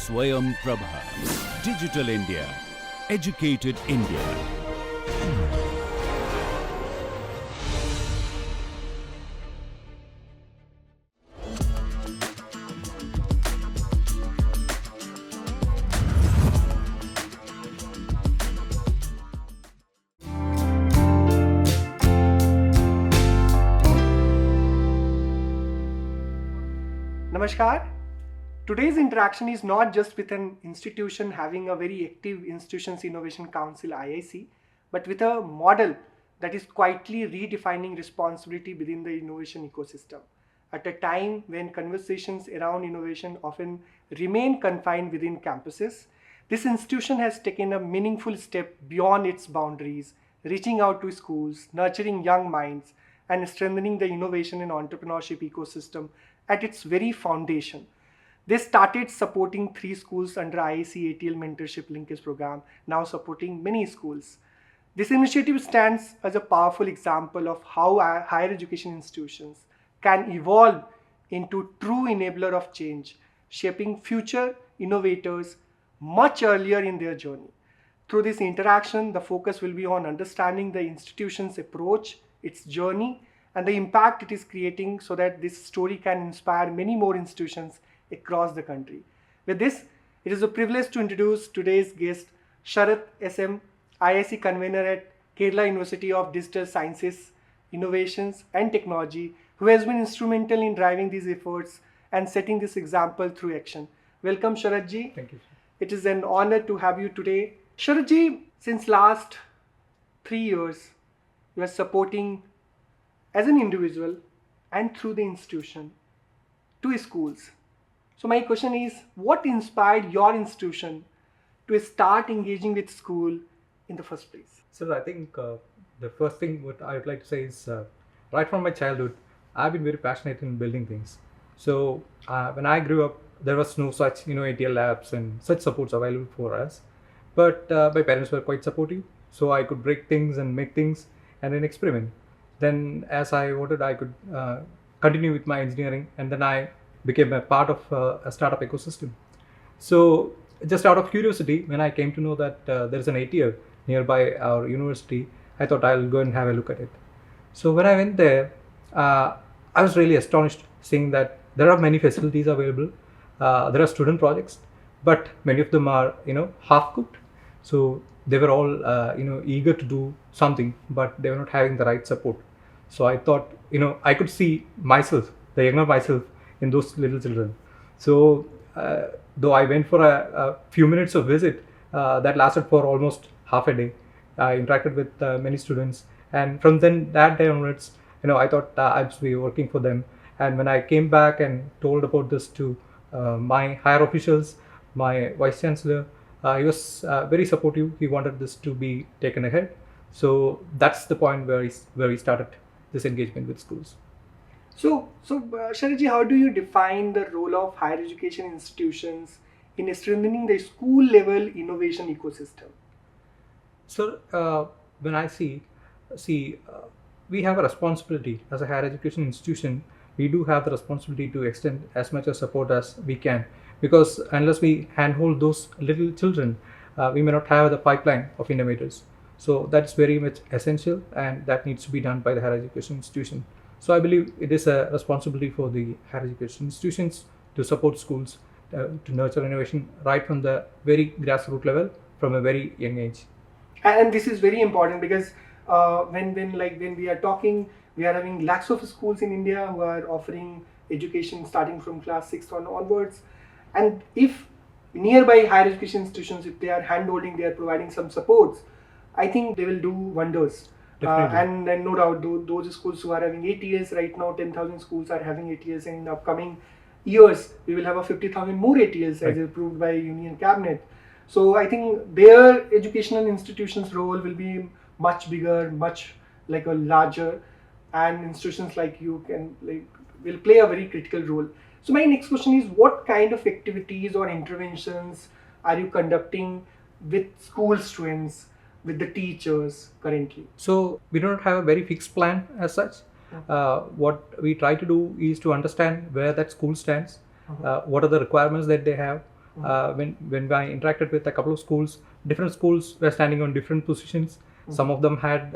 Swayam Prabha. Digital India. Educated India. Namaskar. Today's interaction is not just with an institution having a very active Institutions Innovation Council IIC, but with a model that is quietly redefining responsibility within the innovation ecosystem. At a time when conversations around innovation often remain confined within campuses, this institution has taken a meaningful step beyond its boundaries, reaching out to schools, nurturing young minds, and strengthening the innovation and entrepreneurship ecosystem at its very foundation. They started supporting 3 schools under IICATL Mentorship Linkage Program, now supporting many schools. This initiative stands as a powerful example of how higher education institutions can evolve into true enabler of change, shaping future innovators much earlier in their journey. Through this interaction, the focus will be on understanding the institution's approach, its journey, and the impact it is creating so that this story can inspire many more institutions across the country. With this, it is a privilege to introduce today's guest, Sharath SM, IIC convener at Kerala University of Digital Sciences, Innovations and Technology, who has been instrumental in driving these efforts and setting this example through action. Welcome, Sharath ji. Thank you. It is an honor to have you today. Sharath ji, since last 3 years, you are supporting as an individual and through the institution 2 schools. So my question is, what inspired your institution to start engaging with school in the first place? So I think the first thing what I would like to say is right from my childhood, I've been very passionate in building things. So when I grew up, there was no such ATL labs and such supports available for us. But my parents were quite supportive, so I could break things and make things and then experiment. Then as I wanted, I could continue with my engineering, and then I became a part of a startup ecosystem. So just out of curiosity, when I came to know that there is an ATL nearby our university, I thought I'll go and have a look at it. So when I went there, I was really astonished seeing that there are many facilities available. There are student projects, but many of them are half cooked. So they were all eager to do something, but they were not having the right support. So I thought I could see myself, the younger myself, in those little children. So though I went for a few minutes of visit that lasted for almost half a day, I interacted with many students, and from that day onwards, I thought I'd be working for them. And when I came back and told about this to my higher officials, my vice chancellor, he was very supportive. He wanted this to be taken ahead. So that's the point where we started this engagement with schools. So Sharath ji, how do you define the role of higher education institutions in strengthening the school level innovation ecosystem? So when I see we have a responsibility as a higher education institution. We do have the responsibility to extend as much of support as we can, because unless we handhold those little children, we may not have the pipeline of innovators. So that's very much essential, and that needs to be done by the higher education institution. So I believe it is a responsibility for the higher education institutions to support schools to nurture innovation right from the very grassroots level from a very young age. And this is very important because when we are talking, we are having lakhs of schools in India who are offering education starting from class 6 onwards. And if nearby higher education institutions, if they are hand-holding, they are providing some supports, I think they will do wonders. And no doubt, those schools who are having ATLs right now, 10,000 schools are having ATLs, and in the upcoming years, we will have a 50,000 more ATLs as approved by Union Cabinet. So I think their educational institutions' role will be much bigger, much like a larger, and institutions like you will play a very critical role. So my next question is, what kind of activities or interventions are you conducting with school students, with the teachers currently? So we don't have a very fixed plan as such. What we try to do is to understand where that school stands, what are the requirements that they have, When I interacted with a couple of schools, different schools were standing on different positions. Some of them had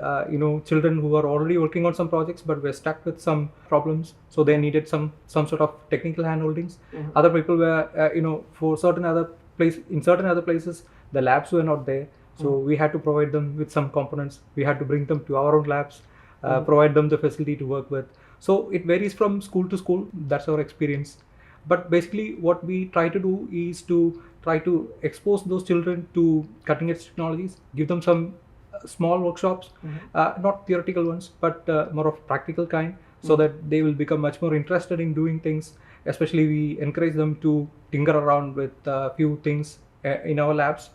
children who were already working on some projects but were stuck with some problems, so they needed some sort of technical handholdings. Other people were for certain other places the labs were not there, so we had to provide them with some components. We had to bring them to our own labs, provide them the facility to work with. So it varies from school to school. That's our experience. But basically what we try to do is to try to expose those children to cutting edge technologies, give them some small workshops, not theoretical ones, but more of practical kind, so that they will become much more interested in doing things. Especially we encourage them to tinker around with a few things in our labs,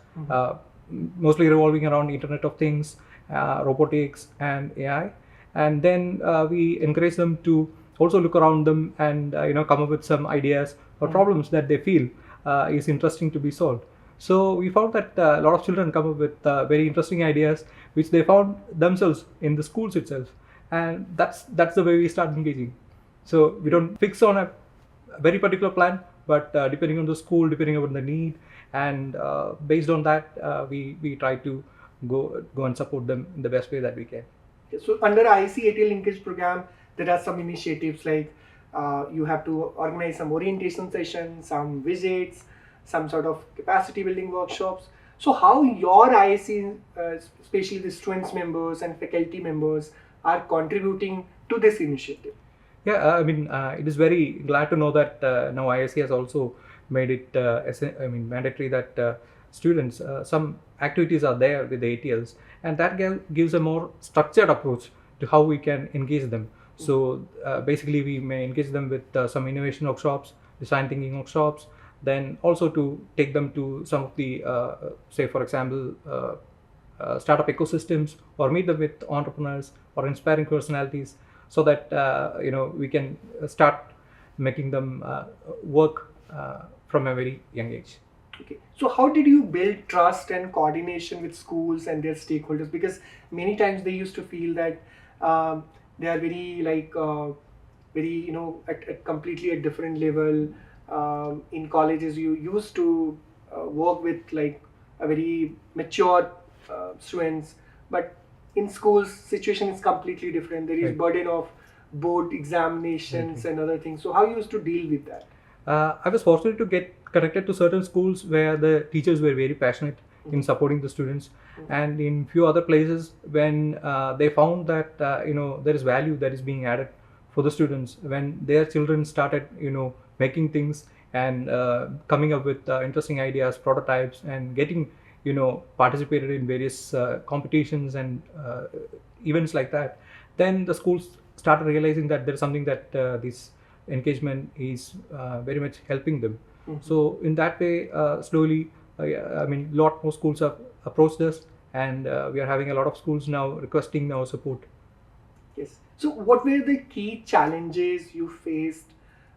mostly revolving around Internet of Things, robotics and AI. And then we encourage them to also look around them and come up with some ideas or problems that they feel is interesting to be solved. So we found that a lot of children come up with very interesting ideas which they found themselves in the schools itself, and that's the way we start engaging. So we don't fix on a very particular plan, but depending on the school, depending on the need, and based on that we try to go and support them in the best way that we can. So under IICTE linkage program, there are some initiatives like you have to organize some orientation sessions, some visits, some sort of capacity building workshops. So how your IIC, especially the students members and faculty members, are contributing to this initiative? Yeah, it is very glad to know that now IIC has also made it mandatory that students, some activities are there with the ATLs, and that gives a more structured approach to how we can engage them. So basically we may engage them with some innovation workshops, design thinking workshops, then also to take them to some of the say for example startup ecosystems, or meet them with entrepreneurs or inspiring personalities, so that we can start making them work from a very young age. Okay. So how did you build trust and coordination with schools and their stakeholders? Because many times they used to feel that they are very at completely a different level. In colleges you used to work with like a very mature students, but in schools situation is completely different. There is burden of board examinations and other things. So how you used to deal with that? I was fortunate to get connected to certain schools where the teachers were very passionate in supporting the students, and in few other places when they found that there is value that is being added for the students, when their children started making things and coming up with interesting ideas, prototypes, and getting participated in various competitions and events like that, then the schools started realizing that there is something that this engagement is very much helping them. So in that way, slowly, lot more schools have approached us, and we are having a lot of schools now requesting our support. Yes. So what were the key challenges you faced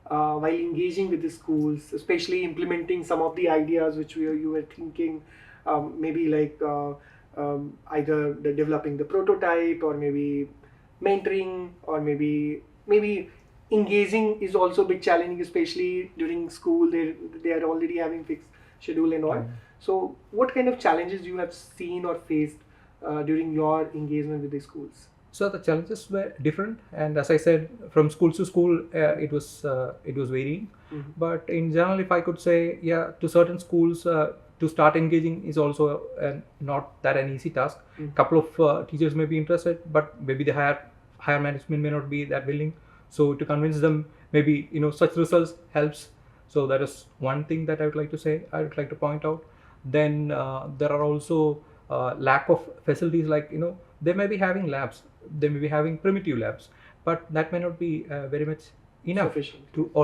while engaging with the schools, especially implementing some of the ideas which you were thinking, maybe like either developing the prototype, or maybe mentoring, or maybe engaging is also a big challenge, especially during school. They are already having fixed schedule and all. So what kind of challenges you have seen or faced during your engagement with the schools? So the challenges were different, and as I said, from school to school, it was varying. But in general, if I could say, to certain schools, to start engaging is also not that an easy task. Couple of teachers may be interested, but maybe the higher management may not be that willing. So to convince them, maybe such results helps. So that is one thing that I would like to say. I would like to point out. Then there are also lack of facilities, like they may be having labs, they may be having primitive labs, but that may not be very much enough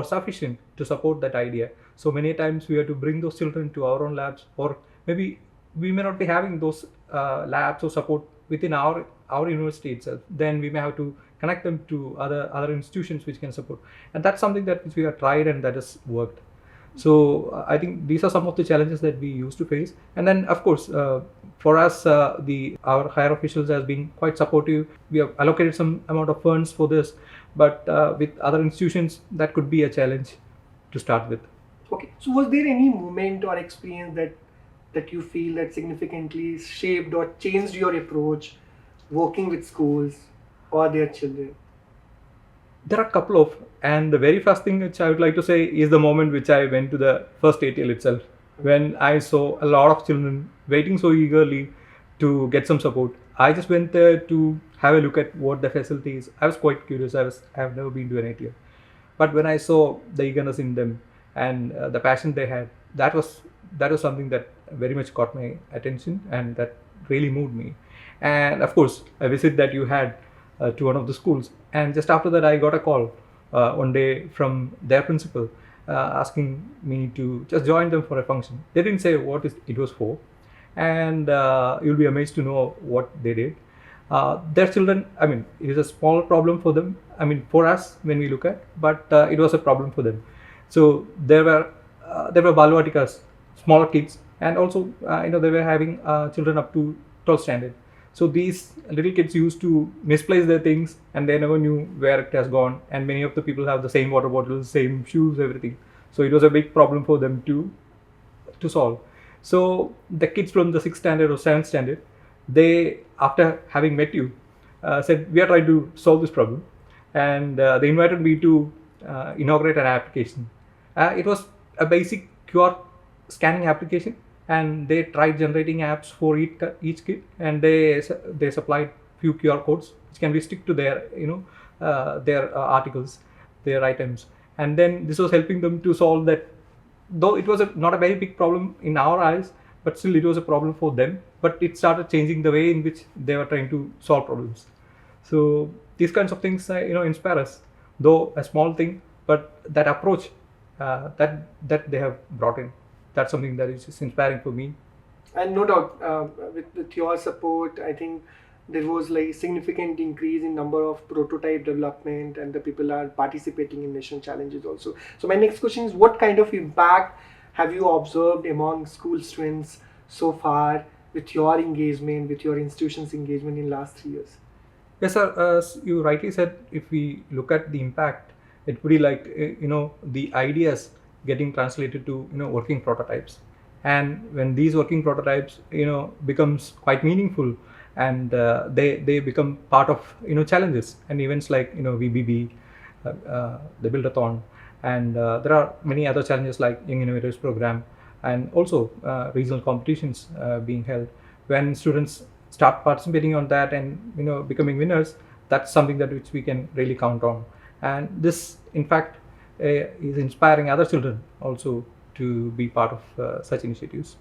sufficient to support that idea. So many times we have to bring those children to our own labs, or maybe we may not be having those labs or support within our university itself. Then we may have to connect them to other institutions which can support, and that's something that we have tried and that has worked. So I think these are some of the challenges that we used to face. And then of course for us, our higher officials has been quite supportive. We have allocated some amount of funds for this, but with other institutions that could be a challenge to start with. Okay, so was there any moment or experience that you feel that significantly shaped or changed your approach working with schools or their children? There are a couple of, and the very first thing which I would like to say is the moment which I went to the first ATL itself, when I saw a lot of children waiting so eagerly to get some support. I just went there to have a look at what the facility is. I was quite curious. I have never been to an ATL, but when I saw the eagerness in them and the passion they had, that was something that very much caught my attention and that really moved me. And of course, a visit that you had to one of the schools, and just after that I got a call one day from their principal asking me to just join them for a function. They didn't say what it was for, and you'll be amazed to know what they did. Their children, I mean, it is a small problem for them, I mean for us when we look at, but it was a problem for them. So there were balvatikas, smaller kids, and also they were having children up to 12th standard. So these little kids used to misplace their things and they never knew where it has gone, and many of the people have the same water bottles, same shoes, everything. So it was a big problem for them to solve. So the kids from the 6th standard or 7th standard, they, after having met you, said, we are trying to solve this problem, and they invited me to inaugurate an application. It was a basic QR scanning application, and they tried generating apps for each kid, and they supplied few QR codes which can be stick to their their articles, their items, and then this was helping them to solve that. Though it was not a very big problem in our eyes, but still it was a problem for them. But it started changing the way in which they were trying to solve problems. So these kinds of things inspire us, though a small thing, but that approach that they have brought in, that's something that is just inspiring for me. And no doubt, with your support, I think there was like significant increase in number of prototype development, and the people are participating in national challenges also. So my next question is, what kind of impact have you observed among school students so far with your engagement, with your institution's engagement in last 3 years? Yes, sir. As you rightly said, if we look at the impact, it would be like the ideas getting translated to working prototypes, and when these working prototypes becomes quite meaningful, and they become part of challenges and events like VBB, the Buildathon, and there are many other challenges like Young Innovators Program, and also regional competitions being held. When students start participating on that and becoming winners, that's something that which we can really count on, and this in fact is inspiring other children also to be part of such initiatives.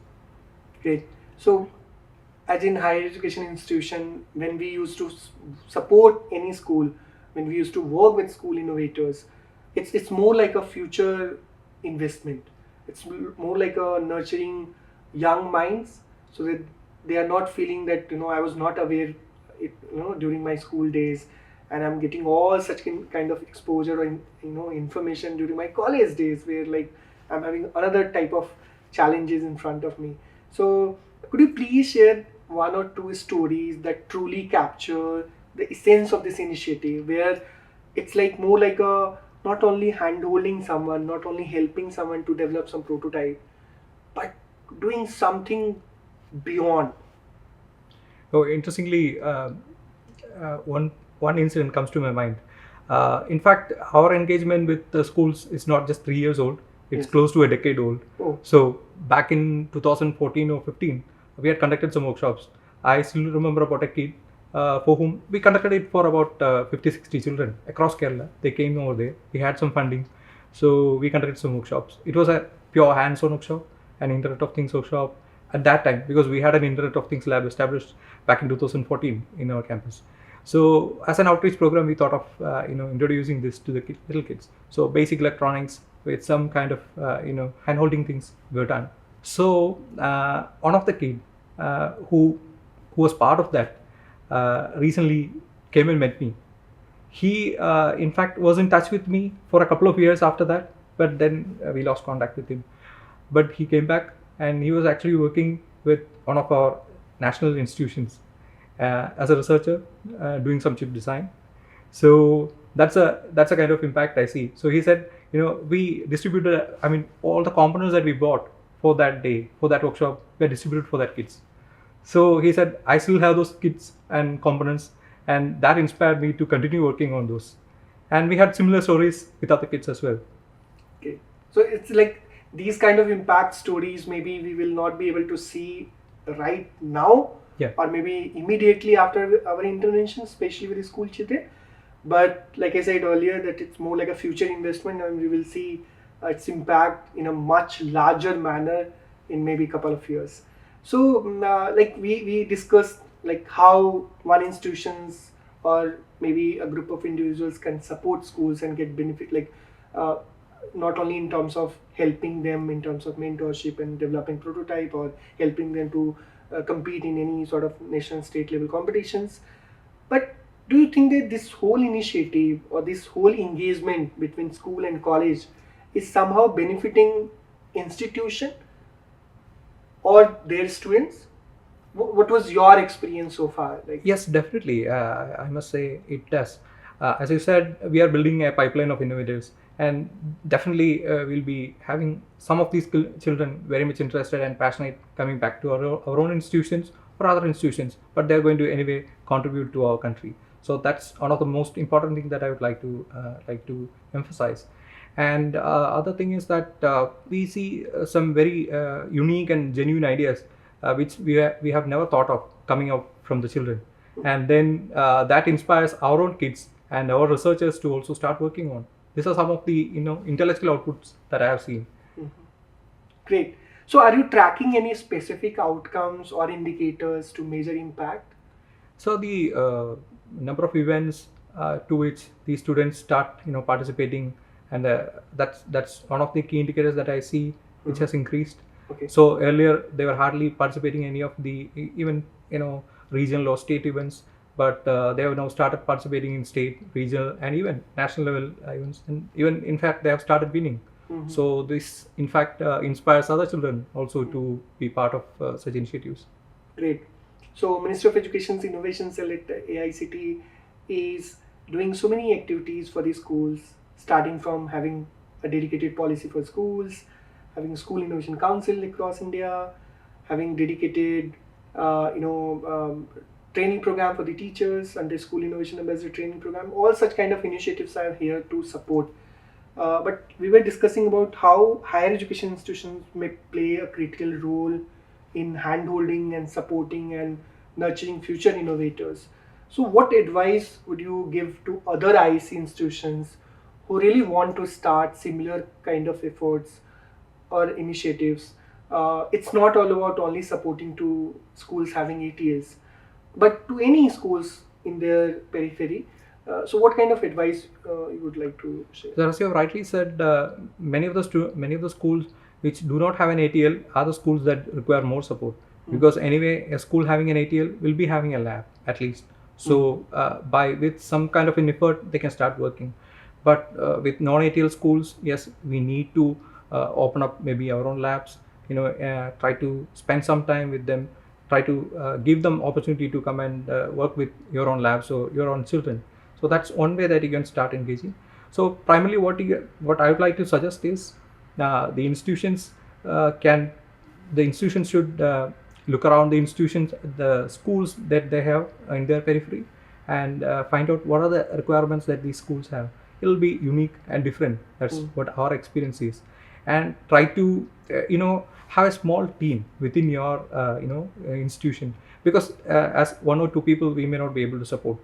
Great. So as in higher education institution, when we used to support any school, when we used to work with school innovators, it's more like a future investment. It's more like a nurturing young minds, so that they are not feeling that I was not aware during my school days, and I'm getting all such kind of exposure or information during my college days, where like I'm having another type of challenges in front of me. So could you please share one or two stories that truly capture the essence of this initiative, where it's like more like a not only hand-holding someone, not only helping someone to develop some prototype, but doing something beyond? Oh, interestingly, one incident comes to my mind. In fact, our engagement with the schools is not just 3 years old; it's Yes. close to a decade old. Oh. So back in 2014 or 15, we had conducted some workshops. I still remember about a kid for whom we conducted it for about 50-60 children across Kerala. They came over there. We had some funding, so we conducted some workshops. It was a pure hands-on workshop, an Internet of Things workshop at that time, because we had an Internet of Things lab established back in 2014 in our campus. So as an outreach program, we thought of introducing this to the little kids. So basic electronics with some kind of hand-holding things were done. So one of the kid who was part of that recently came and met me. He in fact was in touch with me for a couple of years after that, but then we lost contact with him. But he came back, and he was actually working with one of our national institutions as a researcher, doing some chip design. So that's a kind of impact I see. So he said we distributed, I mean, all the components that we bought for that day, for that workshop, were distributed for that kids. So he said, I still have those kits and components, and that inspired me to continue working on those. And we had similar stories with other kids as well. Okay. So it's like these kind of impact stories, maybe we will not be able to see right now, Yeah. or maybe immediately after our intervention, especially with the school children. But like I said earlier, that it's more like a future investment, and we will see its impact in a much larger manner in maybe a couple of years. So like we discussed like how one institutions or maybe a group of individuals can support schools and get benefit, like not only in terms of helping them in terms of mentorship and developing prototype, or helping them to compete in any sort of national state level competitions, but do you think that this whole initiative or this whole engagement between school and college is somehow benefiting institution or their students? What was your experience so far? Like, Yes, definitely. I must say it does. As you said, we are building a pipeline of innovators, and definitely we'll be having some of these children very much interested and passionate coming back to our own institutions or other institutions, but they're going to anyway contribute to our country. So that's one of the most important things that I would like to emphasize. And other thing is that we see some very unique and genuine ideas which we have never thought of coming out from the children, and then that inspires our own kids and our researchers to also start working on. These are some of the intellectual outputs that I have seen. great. So are you tracking any specific outcomes or indicators to measure impact? So the number of events to which the students start participating, and that's one of the key indicators that I see which has increased. Okay. So earlier they were hardly participating in any of the even regional or state events, but they have now started participating in state, regional, and even national level events, and even in fact they have started winning. So this in fact inspires other children also to be part of such initiatives. Great. So Ministry of Education's Innovation Cell at AICTE is doing so many activities for the schools, starting from having a dedicated policy for schools, having a school innovation council across India, having dedicated training program for the teachers under school innovation ambassador training program. All such kind of initiatives are here to support. But we were discussing about how higher education institutions may play a critical role in hand-holding and supporting and nurturing future innovators. So what advice would you give to other IC institutions who really want to start similar kind of efforts or initiatives? It's not all about only supporting to schools having ATLs, but to any schools in their periphery. So what kind of advice you would like to share? So as you have rightly said, many of the schools which do not have an ATL are the schools that require more support, because anyway a school having an ATL will be having a lab at least. So with some kind of an effort they can start working. But with non-ATL schools, yes, we need to open up maybe our own labs, try to spend some time with them, try to give them opportunity to come and work with your own labs or your own children. So that's one way that you can start engaging. So primarily what I would like to suggest is the institutions should look around the institutions, the schools that they have in their periphery, and find out what are the requirements that these schools have. It will be unique and different. That's what our experience is. And try to have a small team within your institution, because as one or two people we may not be able to support.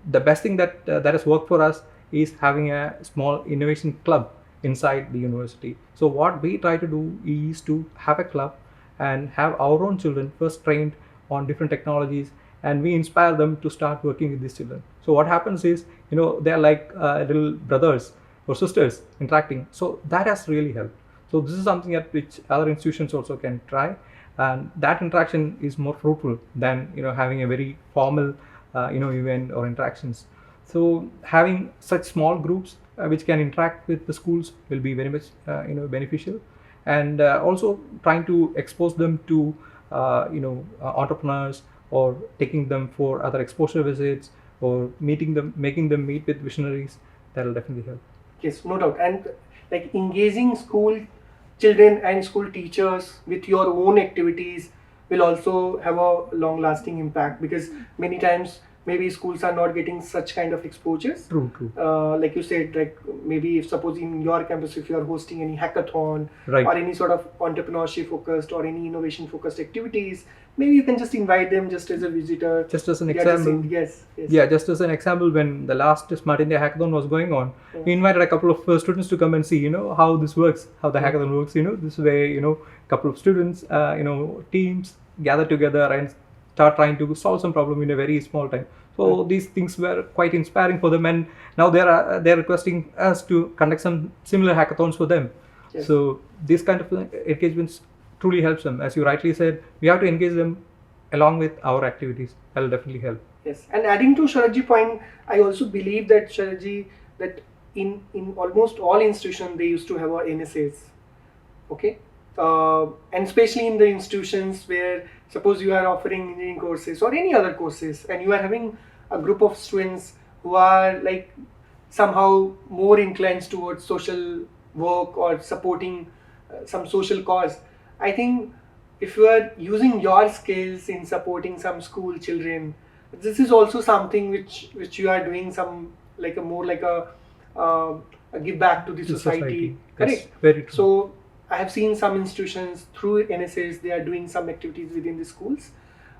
The best thing that has worked for us is having a small innovation club inside the university. So what we try to do is to have a club and have our own children first trained on different technologies, and we inspire them to start working with these children. So what happens is, they're like little brothers or sisters interacting. So that has really helped. So this is something at which other institutions also can try, and that interaction is more fruitful than having a very formal event or interactions. So having such small groups which can interact with the schools will be very much beneficial, and also trying to expose them to entrepreneurs, or taking them for other exposure visits, or making them meet with visionaries. That will definitely help. Yes, no doubt. And like engaging school children and school teachers with your own activities will also have a long lasting impact, because many times maybe schools are not getting such kind of exposures. True, true. Like you said, like maybe if suppose in your campus, if you are hosting any hackathon Right. or any sort of entrepreneurship focused or any innovation focused activities, maybe you can just invite them just as a visitor. Just as an Yeah, just example. yes, yes. Yeah, just as an example, when the last Smart India hackathon was going on, we invited a couple of students to come and see, how this works, how the hackathon works. This way, couple of students, teams gather together and start trying to solve some problem in a very small time. So these things were quite inspiring for them, and now they're requesting us to conduct some similar hackathons for them. Yes. So these kind of engagements truly helps them. As you rightly said, we have to engage them along with our activities. That will definitely help. Yes, and adding to Sharadji's point, I also believe that Sharadji, that in almost all institutions they used to have a NSAs, okay, and especially in the institutions where suppose you are offering engineering courses or any other courses, and you are having a group of students who are like somehow more inclined towards social work or supporting some social cause. I think if you are using your skills in supporting some school children, this is also something which you are doing some like a more like a give back to the society. Correct. Yes, very true. So I have seen some institutions through NSAs, they are doing some activities within the schools.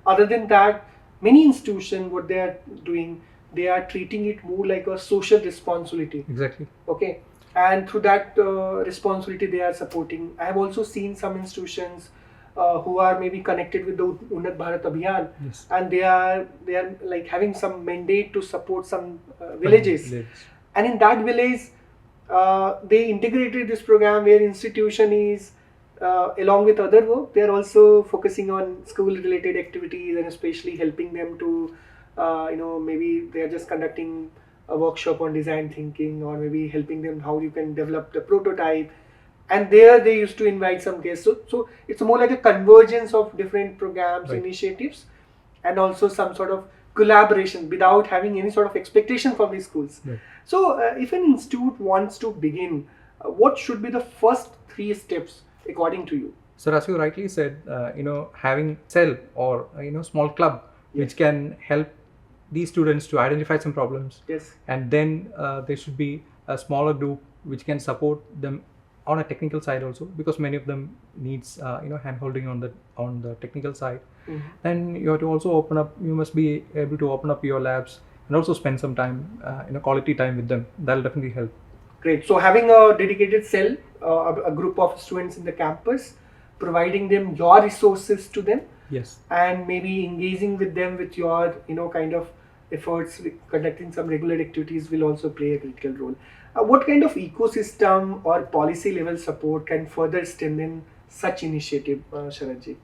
Other than that, many institutions, what they are doing, they are treating it more like a social responsibility. Exactly. Okay, and through that responsibility they are supporting. I have also seen some institutions who are maybe connected with the Unnat Bharat Abhiyan, Yes. and they are like having some mandate to support some villages. And in that village, they integrated this program where institution is along with other work, they are also focusing on school related activities and especially helping them to maybe they are just conducting a workshop on design thinking, or maybe helping them how you can develop the prototype. And there they used to invite some guests. So it's more like a convergence of different programs, Right. initiatives, and also some sort of collaboration without having any sort of expectation from the schools. Right. So if an institute wants to begin, what should be the first 3 steps according to you? So as you rightly said, having cell or small club which can help these students to identify some problems, Yes. and then there should be a smaller group which can support them on a technical side also, because many of them needs hand holding on the technical side. Mhm. Then you have to also you must be able to open up your labs and also spend some time quality time with them. That will definitely help. Great. So having a dedicated cell, a group of students in the campus, providing them your resources to them, Yes. and maybe engaging with them with your kind of efforts, conducting some regular activities will also play a critical role. What kind of ecosystem or policy level support can further strengthen such initiative, Sharadji?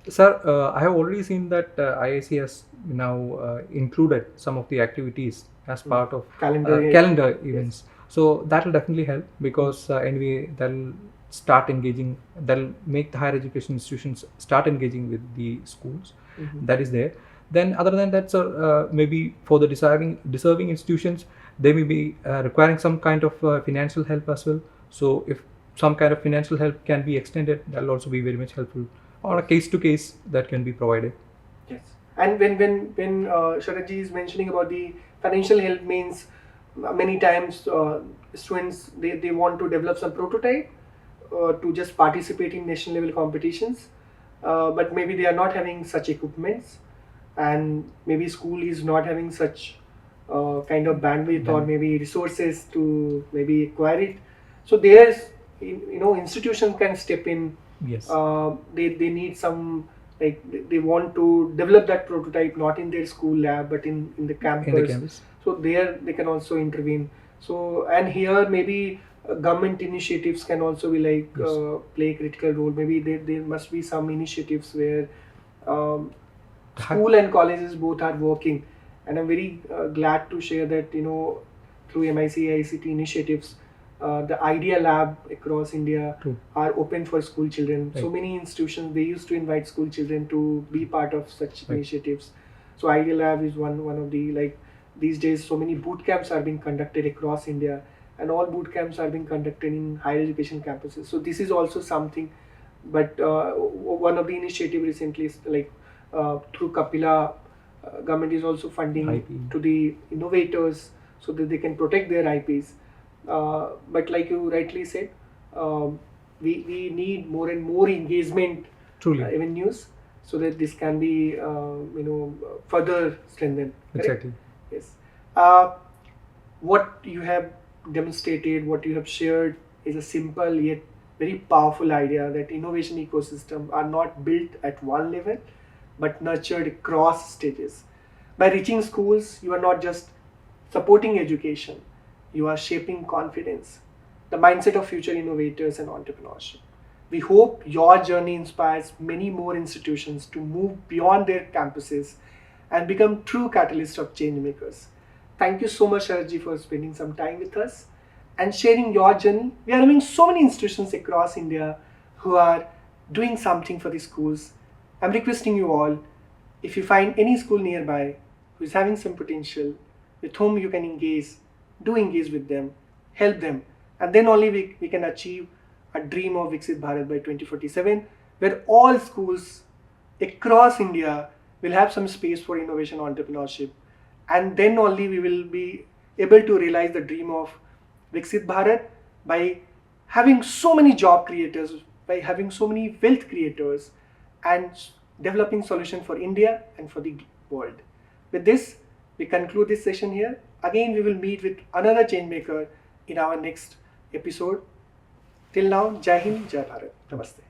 Sir, I have already seen that IIC has now included some of the activities as part of calendar events. So that will definitely help, because anyway that'll start engaging, that'll make the higher education institutions start engaging with the schools. Mhm. That is there. Then other than that, sir, maybe for the deserving institutions, they may be requiring some kind of financial help as well. So if some kind of financial help can be extended, that will also be very much helpful. On a case to case, that can be provided. Yes. And when Sharadji is mentioning about the financial help, means many times students they want to develop some prototype to just participate in national level competitions, but maybe they are not having such equipments, and maybe school is not having such kind of bandwidth or maybe resources to maybe acquire it. So there's institutions can step in. Yes. They need some, like they want to develop that prototype not in their school lab but in the campus. In the campus. So there they can also intervene. So, and here maybe government initiatives can also be like Yes. play a critical role. Maybe there must be some initiatives where school and colleges both are working, and I'm very glad to share that through MIC ICT initiatives, the Idea Lab across India True. are open for school children. So Right. many institutions, they used to invite school children to be part of such Right. initiatives. So Idea Lab is one of the, like these days so many boot camps are being conducted across India, and all boot camps are being conducted in higher education campuses. So this is also something. But one of the initiative recently is like through Kapila, government is also funding IP. to the innovators so that they can protect their IPs. But like you rightly said, we need more and more engagement Truly. avenues so that this can be further strengthened. Correct? Exactly. Yes. What you have demonstrated, what you have shared is a simple yet very powerful idea that innovation ecosystem are not built at one level but nurtured across stages. By reaching schools, you are not just supporting education, you are shaping confidence, the mindset of future innovators and entrepreneurship. We hope your journey inspires many more institutions to move beyond their campuses and become true catalysts of change makers. Thank you so much, Sharad ji, for spending some time with us and sharing your journey. We are having so many institutions across India who are doing something for the schools. I'm requesting you all, if you find any school nearby who is having some potential, with whom you can engage, do engage with them, help them, and then only we can achieve a dream of Viksit Bharat by 2047, where all schools across India will have some space for innovation entrepreneurship, and then only we will be able to realize the dream of Viksit Bharat by having so many job creators, by having so many wealth creators, and developing solution for India and for the world. With this, we conclude this session here. Again, we will meet with another change maker in our next episode. Till now, Jai Hind, Jai Bharat. Namaste.